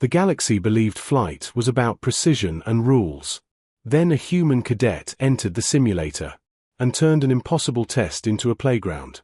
The galaxy believed flight was about precision and rules. Then a human cadet entered the simulator and turned an impossible test into a playground.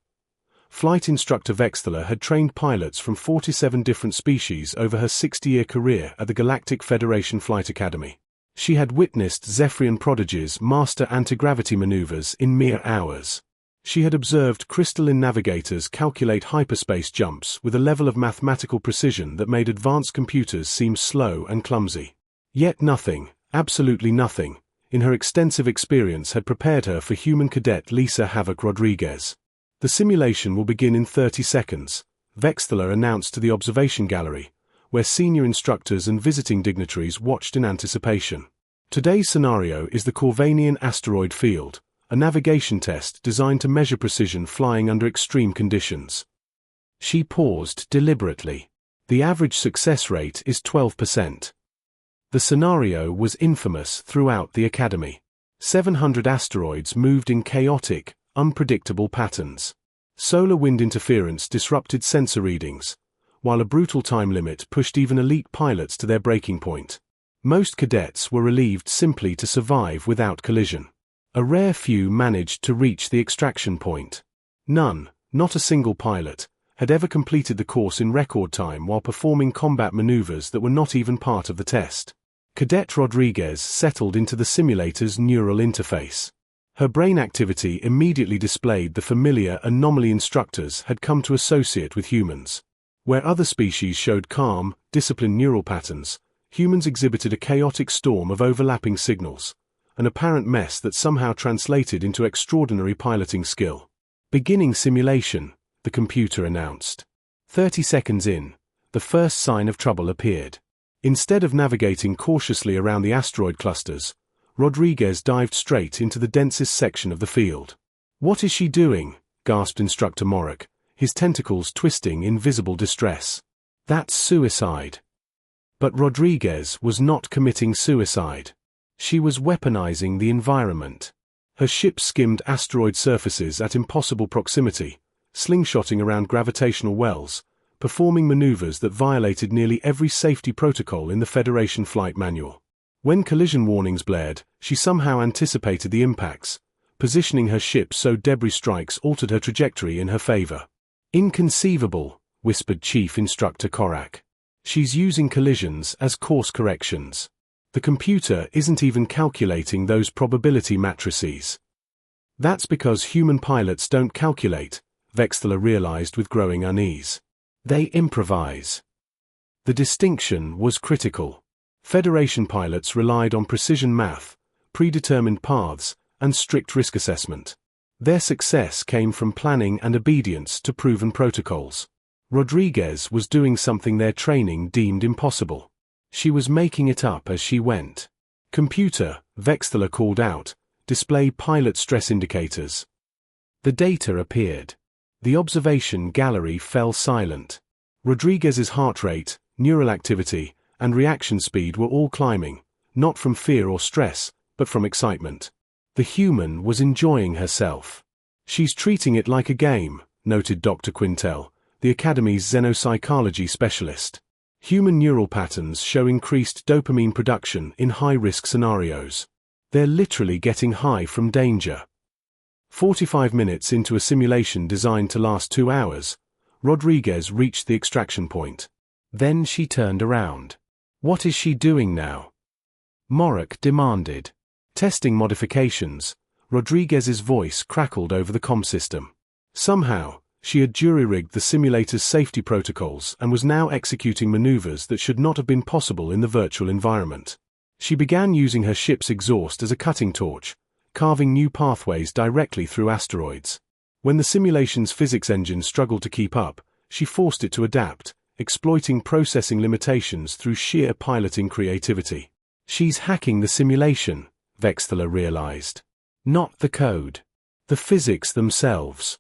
Flight instructor Vexthaler had trained pilots from 47 different species over her 60-year career at the Galactic Federation Flight Academy. She had witnessed Zephyrian prodigies master anti-gravity maneuvers in mere hours. She had observed crystalline navigators calculate hyperspace jumps with a level of mathematical precision that made advanced computers seem slow and clumsy. Yet nothing, absolutely nothing, in her extensive experience had prepared her for human cadet Lisa Havoc Rodriguez. The simulation will begin in 30 seconds, Vexthaler announced to the observation gallery, where senior instructors and visiting dignitaries watched in anticipation. Today's scenario is the Corvanian asteroid field, a navigation test designed to measure precision flying under extreme conditions. She paused deliberately. The average success rate is 12%. The scenario was infamous throughout the Academy. 700 asteroids moved in chaotic, unpredictable patterns. Solar wind interference disrupted sensor readings, while a brutal time limit pushed even elite pilots to their breaking point. Most cadets were relieved simply to survive without collision. A rare few managed to reach the extraction point. None, not a single pilot, had ever completed the course in record time while performing combat maneuvers that were not even part of the test. Cadet Rodriguez settled into the simulator's neural interface. Her brain activity immediately displayed the familiar anomaly instructors had come to associate with humans. Where other species showed calm, disciplined neural patterns, humans exhibited a chaotic storm of overlapping signals, an apparent mess that somehow translated into extraordinary piloting skill. Beginning simulation, the computer announced. 30 seconds in, the first sign of trouble appeared. Instead of navigating cautiously around the asteroid clusters, Rodriguez dived straight into the densest section of the field. "What is she doing?" gasped Instructor Morok, his tentacles twisting in visible distress. "That's suicide." But Rodriguez was not committing suicide. She was weaponizing the environment. Her ship skimmed asteroid surfaces at impossible proximity, slingshotting around gravitational wells, performing maneuvers that violated nearly every safety protocol in the Federation Flight Manual. When collision warnings blared, she somehow anticipated the impacts, positioning her ship so debris strikes altered her trajectory in her favor. "Inconceivable," whispered Chief Instructor Korak. "She's using collisions as course corrections. The computer isn't even calculating those probability matrices." "That's because human pilots don't calculate," Vexthaler realized with growing unease. "They improvise." The distinction was critical. Federation pilots relied on precision math, predetermined paths, and strict risk assessment. Their success came from planning and obedience to proven protocols. Rodriguez was doing something their training deemed impossible. She was making it up as she went. "Computer," Vexthaler called out, "display pilot stress indicators." The data appeared. The observation gallery fell silent. Rodriguez's heart rate, neural activity, and reaction speed were all climbing, not from fear or stress, but from excitement. The human was enjoying herself. "She's treating it like a game," noted Dr. Quintel, the Academy's xenopsychology specialist. "Human neural patterns show increased dopamine production in high-risk scenarios. They're literally getting high from danger." 45 minutes into a simulation designed to last 2 hours, Rodriguez reached the extraction point. Then she turned around. "What is she doing now?" Morok demanded. "Testing modifications," Rodriguez's voice crackled over the comm system. Somehow, she had jury-rigged the simulator's safety protocols and was now executing maneuvers that should not have been possible in the virtual environment. She began using her ship's exhaust as a cutting torch, carving new pathways directly through asteroids. When the simulation's physics engine struggled to keep up, she forced it to adapt, exploiting processing limitations through sheer piloting creativity. "She's hacking the simulation," Vexthaler realized. "Not the code. The physics themselves."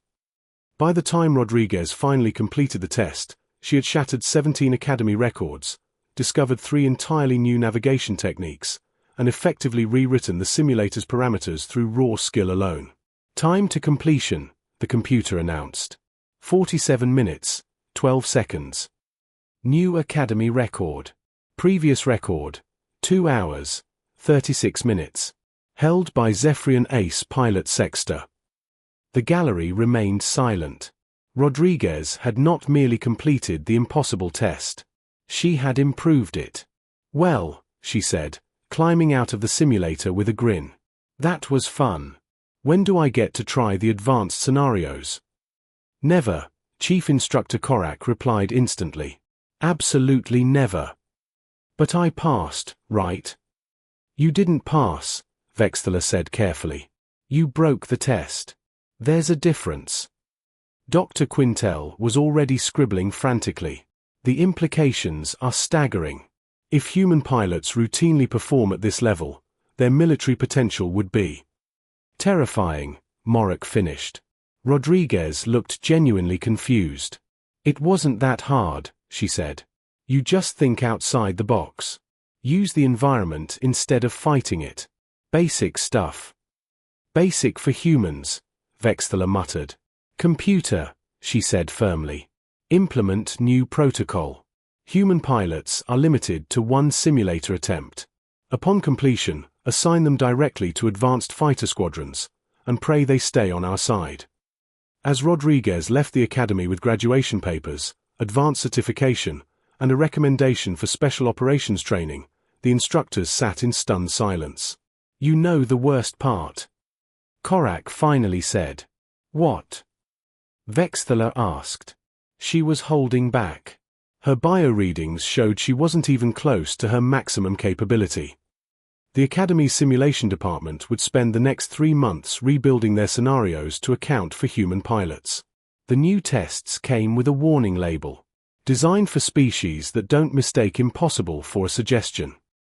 By the time Rodriguez finally completed the test, she had shattered 17 Academy records, discovered 3 entirely new navigation techniques, and effectively rewritten the simulator's parameters through raw skill alone. "Time to completion," the computer announced. 47 minutes, 12 seconds. New Academy record. Previous record, 2 hours, 36 minutes. Held by Zephyrian Ace pilot Sexter. The gallery remained silent. Rodriguez had not merely completed the impossible test. She had improved it. "Well," she said, climbing out of the simulator with a grin. "That was fun. When do I get to try the advanced scenarios?" "Never," Chief Instructor Korak replied instantly. "Absolutely never." "But I passed, right?" "You didn't pass," Vextler said carefully. "You broke the test. There's a difference." Dr. Quintel was already scribbling frantically. "The implications are staggering. If human pilots routinely perform at this level, their military potential would be terrifying," Morag finished. Rodriguez looked genuinely confused. "It wasn't that hard," she said. "You just think outside the box. Use the environment instead of fighting it. Basic stuff." "Basic for humans," Vextler muttered. "Computer," she said firmly. "Implement new protocol. Human pilots are limited to one simulator attempt. Upon completion, assign them directly to advanced fighter squadrons, and pray they stay on our side." As Rodriguez left the academy with graduation papers, advanced certification, and a recommendation for special operations training, the instructors sat in stunned silence. "You know the worst part," Korak finally said. "What?" Vextler asked. She was holding back. Her bio readings showed she wasn't even close to her maximum capability. The Academy's simulation department would spend the next 3 months rebuilding their scenarios to account for human pilots. The new tests came with a warning label. Designed for species that don't mistake impossible for a suggestion.